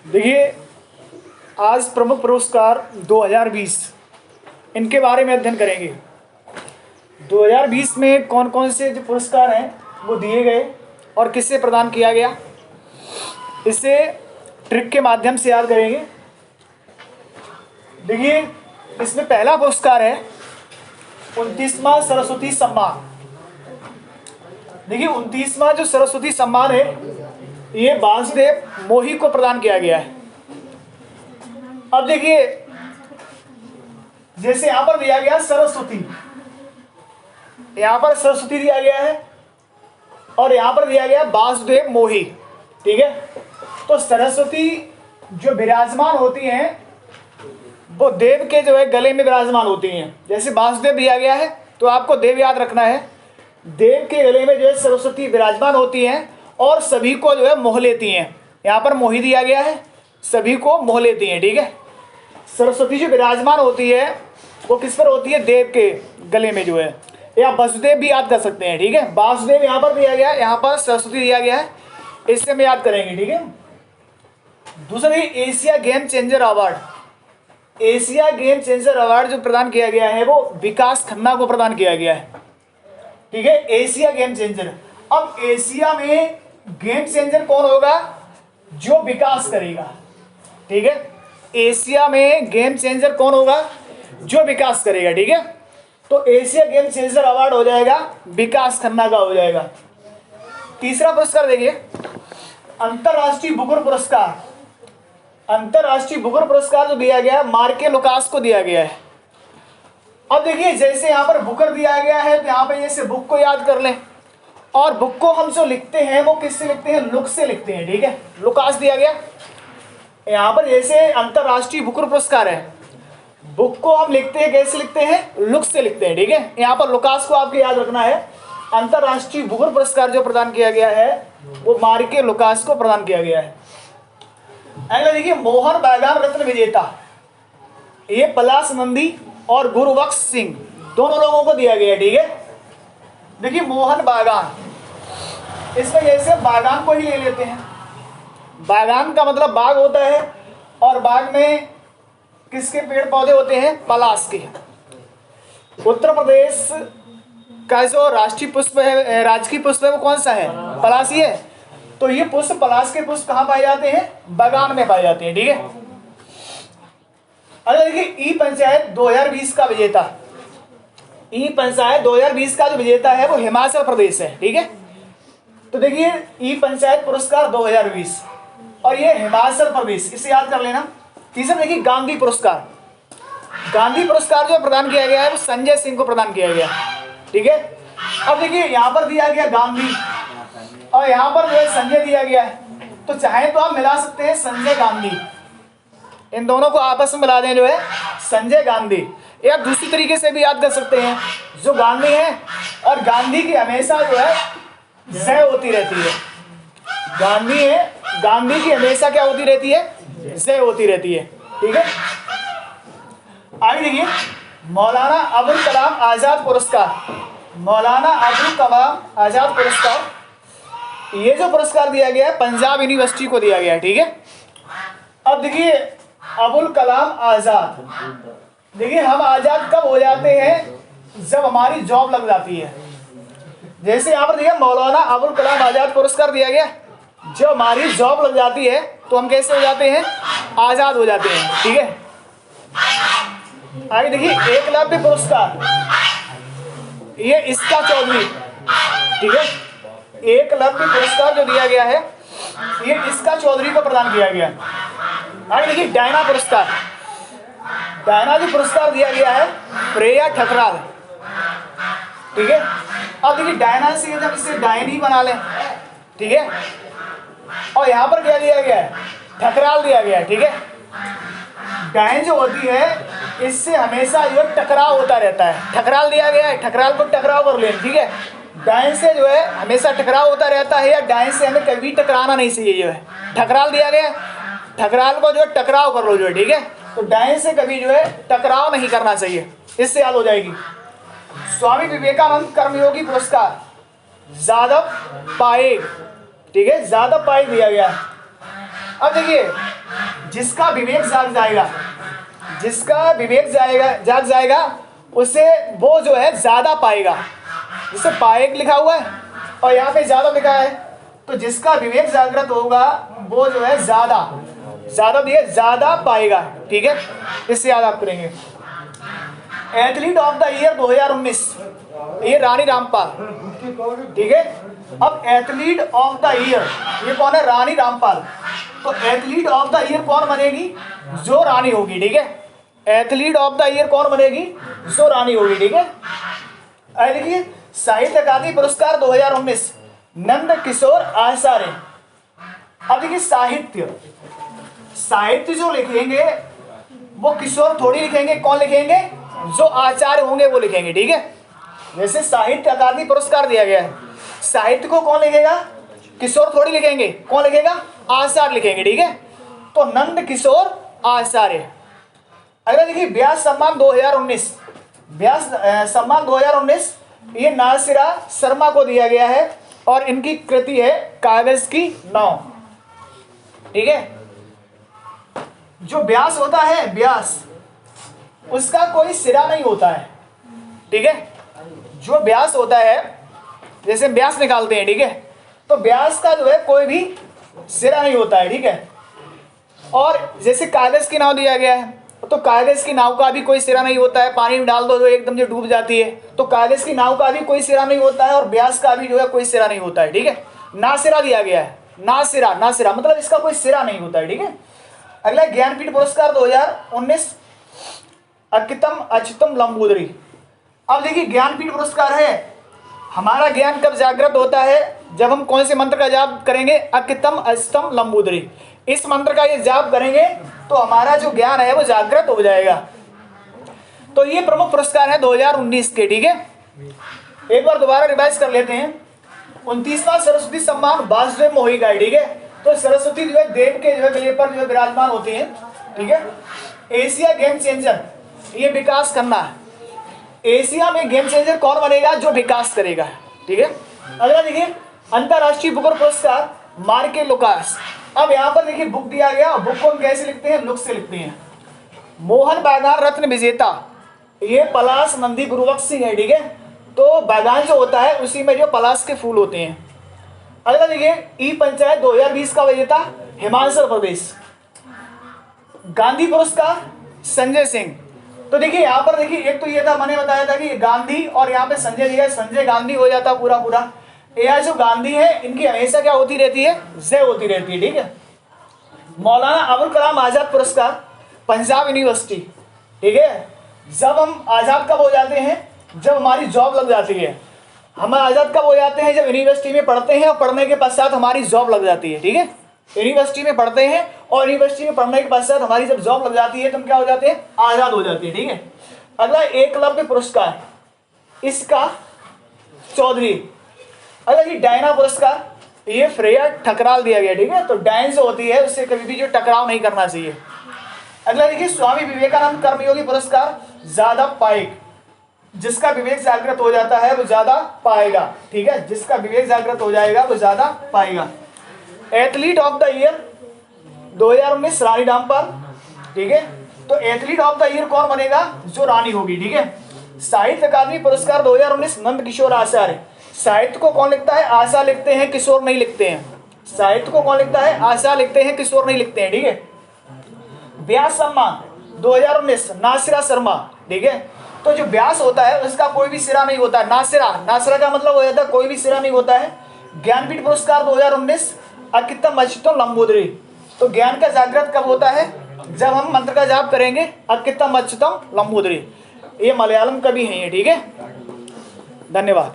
देखिए, आज प्रमुख पुरस्कार 2020 इनके बारे में अध्ययन करेंगे। 2020 में कौन कौन से जो पुरस्कार हैं वो दिए गए और किससे प्रदान किया गया, इसे ट्रिक के माध्यम से याद करेंगे। देखिए, इसमें पहला पुरस्कार है 29वां सरस्वती सम्मान। देखिए, 29वां जो सरस्वती सम्मान है ये वासुदेव मोही को प्रदान किया गया है। अब देखिए, जैसे यहां पर दिया गया सरस्वती, यहां पर सरस्वती दिया गया है और यहां पर दिया गया वासुदेव मोही। ठीक है, तो सरस्वती जो विराजमान होती हैं वो देव के जो है गले में विराजमान होती हैं। जैसे वासुदेव दिया गया है तो आपको देव याद रखना है। देव के गले में जो है सरस्वती विराजमान होती हैं और सभी को जो है मोह लेती हैं। यहाँ पर मोही दिया गया है, सभी को मोह लेती हैं। ठीक है, सरस्वती जो विराजमान होती है वो किस पर होती है? देव के गले में जो है, या वसुदेव भी याद कर सकते हैं। ठीक है, वासुदेव यहाँ पर दिया गया है, यहाँ पर सरस्वती दिया गया है, इससे हम याद करेंगे। ठीक है, दूसरा Asia game changer award. Asia game changer award जो प्रदान किया गया है वो विकास खन्ना को प्रदान किया गया है। ठीक है, एशिया गेम चेंजर। अब एशिया में गेम चेंजर कौन होगा? जो विकास करेगा। ठीक है, एशिया में गेम चेंजर कौन होगा? जो विकास करेगा। ठीक है, तो एशिया गेम चेंजर अवार्ड हो जाएगा विकास खन्ना का हो जाएगा। तीसरा पुरस्कार देखिए, अंतरराष्ट्रीय बुकर पुरस्कार। अंतरराष्ट्रीय बुकर पुरस्कार जो दिया गया है मार्के लुकास को दिया गया है। अब देखिए, जैसे यहाँ पर बुकर दिया गया है तो यहाँ पे जैसे बुक को याद कर लें, और बुक को हम जो लिखते हैं वो किससे लिखते हैं? लुक से लिखते हैं। ठीक है, लुकास दिया गया। यहाँ पर जैसे अंतरराष्ट्रीय बुकर पुरस्कार है, बुक को हम लिखते हैं कैसे लिखते हैं? लुक से लिखते हैं। ठीक है, यहाँ पर लुकास को आपको याद रखना है। अंतरराष्ट्रीय बुकर पुरस्कार जो प्रदान किया गया है वो मार्के लुकास को प्रदान किया गया है। अगला देखिए, मोहन बागान रत्न विजेता। ये पलाश नंदी और गुरुबख्श सिंह दोनों लोगों को दिया गया है। ठीक है, देखिए मोहन बागान, इसमें जैसे बागान को ही ले लेते हैं। बागान का मतलब बाग होता है और बाग में किसके पेड़ पौधे होते हैं? पलाश के। उत्तर प्रदेश का जो राष्ट्रीय पुष्प है, राजकीय पुष्प है, वो कौन सा है? पलाश ही है। तो ये पुष्प, पलाश के पुष्प कहाँ पाए जाते हैं? बागान में पाए जाते हैं। ठीक है, अगर देखिए ई पंचायत 2020 का विजेता, ई पंचायत 2020 का जो विजेता है वो हिमाचल प्रदेश है। ठीक है, तो देखिए ई पंचायत पुरस्कार 2020 और ये हिमाचल प्रदेश, इसे याद कर लेना। तीसरा देखिए गांधी पुरस्कार। गांधी पुरस्कार जो प्रदान किया गया है वो संजय सिंह को प्रदान किया गया। ठीक है, अब देखिए यहाँ पर दिया गया गांधी और यहाँ पर जो है संजय दिया गया है, तो चाहे तो आप मिला सकते हैं संजय गांधी, इन दोनों को आपस में मिला दें जो है संजय गांधी। या दूसरी तरीके से भी याद कर सकते हैं, जो गांधी है और गांधी की हमेशा जो है जय होती रहती है। गांधी है, गांधी की हमेशा क्या होती रहती है? जय होती रहती है। ठीक है, आगे देखिए मौलाना अबुल कलाम आजाद पुरस्कार। मौलाना अबुल कलाम आजाद पुरस्कार, ये जो पुरस्कार दिया गया है पंजाब यूनिवर्सिटी को दिया गया है। ठीक है, अब देखिए अबुल कलाम आजाद, देखिए हम आजाद कब हो जाते हैं? जब हमारी जॉब लग जाती है। जैसे यहाँ पर देखिए मौलाना अबुल कलाम आजाद पुरस्कार दिया गया, जब हमारी जॉब लग जाती है तो हम कैसे हो जाते हैं? आजाद हो जाते हैं। ठीक है, आगे देखिए एकलव्य पुरस्कार, ये इसका चौधरी। ठीक है, एकलव्य पुरस्कार जो दिया गया है ये इसका चौधरी को प्रदान किया गया। आगे देखिए डायना पुरस्कार। डायना जो पुरस्कार दिया गया है प्रिया ठकराल। ठीक है, अब देखिए डायना से जब इसे डायन ही बना लें। ठीक है, और यहाँ पर क्या दिया गया है? ठकराल दिया गया है। ठीक है, डायन जो होती है इससे हमेशा जो टकराव होता रहता है। ठकराल दिया गया है, ठकराल को टकराव कर लें। ठीक है, डायन से जो है हमेशा टकराव होता रहता है, या डायन से हमें कभी टकराना नहीं चाहिए। जो है ठकराल दिया गया, ठकराल को जो है टकराव कर लो जो है। ठीक है, तो डायन से कभी जो है टकराव नहीं करना चाहिए, इससे याद हो जाएगी। स्वामी विवेकानंद कर्मयोगी पुरस्कार जादव पाएग। ठीक है, जादव पाएग दिया गया। अब देखिए जिसका विवेक जाग जाएगा, जिसका विवेक जाग जाएगा उसे वो जो है ज्यादा पाएगा। जिसे पाएग लिखा हुआ है और यहाँ पे ज्यादा लिखा है, तो जिसका विवेक जागृत होगा वो जो है ज्यादा दिए ज्यादा पाएगा। ठीक है, इससे याद आप करेंगे। एथलीट ऑफ द ईयर 2019 ये रानी रामपाल। ठीक है, अब एथलीट ऑफ द ईयर ये कौन है? रानी रामपाल। तो एथलीट ऑफ द ईयर कौन बनेगी? जो रानी होगी। ठीक है, एथलीट ऑफ द ईयर कौन बनेगी? जो रानी होगी। ठीक है, देखिए साहित्य अकादमी पुरस्कार 2019 नंद किशोर आचार्य। अब देखिए साहित्य जो लिखेंगे वो किशोर थोड़ी लिखेंगे, कौन लिखेंगे? जो आचार्य होंगे वो लिखेंगे। ठीक है, जैसे साहित्य अकादमी पुरस्कार दिया गया है, साहित्य को कौन लिखेगा? किशोर थोड़ी लिखेंगे, कौन लिखेगा? आचार्य लिखेंगे। ठीक है, तो नंद किशोर आचार्य। अगला देखिए व्यास सम्मान 2019, व्यास सम्मान 2019 ये नासिरा शर्मा को दिया गया है और इनकी कृति है कागज की नाव। ठीक है, जो व्यास होता है, व्यास उसका कोई सिरा नहीं होता है। ठीक है, जो व्यास होता है, जैसे व्यास निकालते हैं, ठीक है, तो व्यास का जो है कोई भी सिरा नहीं होता है। ठीक है, और जैसे कागज की नाव दिया गया है, तो कागज की नाव का भी कोई सिरा नहीं होता है, पानी में डाल दो तो एकदम जो डूब जाती है, तो कागज की नाव का भी कोई सिरा नहीं होता है और व्यास का भी जो है कोई सिरा नहीं होता है। ठीक है, ना सिरा दिया गया है, ना सिरा मतलब इसका कोई सिरा नहीं होता है। ठीक है, अगला ज्ञानपीठ पुरस्कार 2019 अकितम अच्युतम लंबोदरी। अब देखिए ज्ञानपीठ पुरस्कार है, हमारा ज्ञान कब जागृत होता है? जब हम कौन से मंत्र का जाप करेंगे? अकितम अच्युतम लंबोदरी। इस मंत्र का ये जाप करेंगे तो हमारा जो ज्ञान है वो जागृत हो जाएगा। तो ये प्रमुख पुरस्कार है 2019 के। ठीक है, एक बार दोबारा रिवाइज कर लेते हैं। 29वां सरस्वती सम्मान वासुदेव मोही का है। ठीक है, तो सरस्वती जो है देव के जो है गले पर जो है विराजमान होती हैं। ठीक है, एशिया गेम चेंजर ये विकास करना है। एशिया में गेम चेंजर कौन बनेगा? जो विकास करेगा। ठीक है, अगला देखिए अंतरराष्ट्रीय बुकर पुरस्कार मार्के लुकास। अब यहाँ पर देखिए बुक दिया गया, बुक को हम कैसे लिखते हैं? लुक से लिखते हैं। मोहन बागान रत्न विजेता ये पलाश नंदी गुरुवक सिंह है। ठीक है, तो बागान जो होता है उसी में जो पलाश के फूल होते हैं। अगला देखिए ई पंचायत 2020 का विजेता हिमाचल प्रदेश। गांधी पुरस्कार संजय सिंह। तो देखिए यहाँ पर देखिए एक तो ये था, मैंने बताया था कि गांधी और यहाँ पे संजय दिया, संजय गांधी हो जाता पूरा। यह जो गांधी है इनकी हमेशा क्या होती रहती है? जय होती रहती है। ठीक है, मौलाना अबुल कलाम आजाद पुरस्कार पंजाब यूनिवर्सिटी। ठीक है, जब हम आजाद कब हो जाते हैं? जब हमारी जॉब लग जाती है। हम आजाद कब हो जाते हैं? जब यूनिवर्सिटी में पढ़ते हैं और पढ़ने के पश्चात हमारी जॉब लग जाती है। ठीक है, यूनिवर्सिटी में पढ़ते हैं और यूनिवर्सिटी में पढ़ने के पश्चात हमारी जब जॉब लग जाती है तो हम क्या हो जाते हैं? आजाद हो जाते हैं। ठीक है, अगला एकलव्य पुरस्कार इसका चौधरी। अगला ये डायना पुरस्कार ये फ्रेया ठकराल दिया गया। ठीक है, तो डायन जो होती है उससे कभी भी जो टकराव नहीं करना चाहिए। अगला देखिए स्वामी विवेकानंद कर्मयोगी पुरस्कार ज्यादा पाएग। जिसका विवेक जागृत हो जाता है वो ज्यादा पाएगा। ठीक है, जिसका विवेक जागृत हो जाएगा वो ज्यादा पाएगा। Athlete of the year 2019 Rani Rampal. ठीक है, तो एथलीट ऑफ द ईयर कौन बनेगा? जो रानी होगी। ठीक है, साहित्य अकादमी पुरस्कार 2019 नंद किशोर आचार्य। साहित्य को कौन लिखता है? आशा लिखते हैं, किशोर नहीं लिखते हैं। साहित्य को कौन लिखता है? आशा लिखते हैं, किशोर नहीं लिखते हैं। ठीक है, व्यास सम्मान 2019 नासिरा शर्मा। ठीक है, तो जो व्यास होता है उसका कोई भी सिरा नहीं होता है। नासिरा का मतलब हो जाता है कोई भी सिरा नहीं होता है। ज्ञानपीठ पुरस्कार 2019 अकितम अच्युतम लंबोदरी। तो ज्ञान का जागृत कब होता है? जब हम मंत्र का जाप करेंगे अकितम अच्युतम लंबोदरी। ये मलयालम कवि हैं ये। ठीक है, धन्यवाद।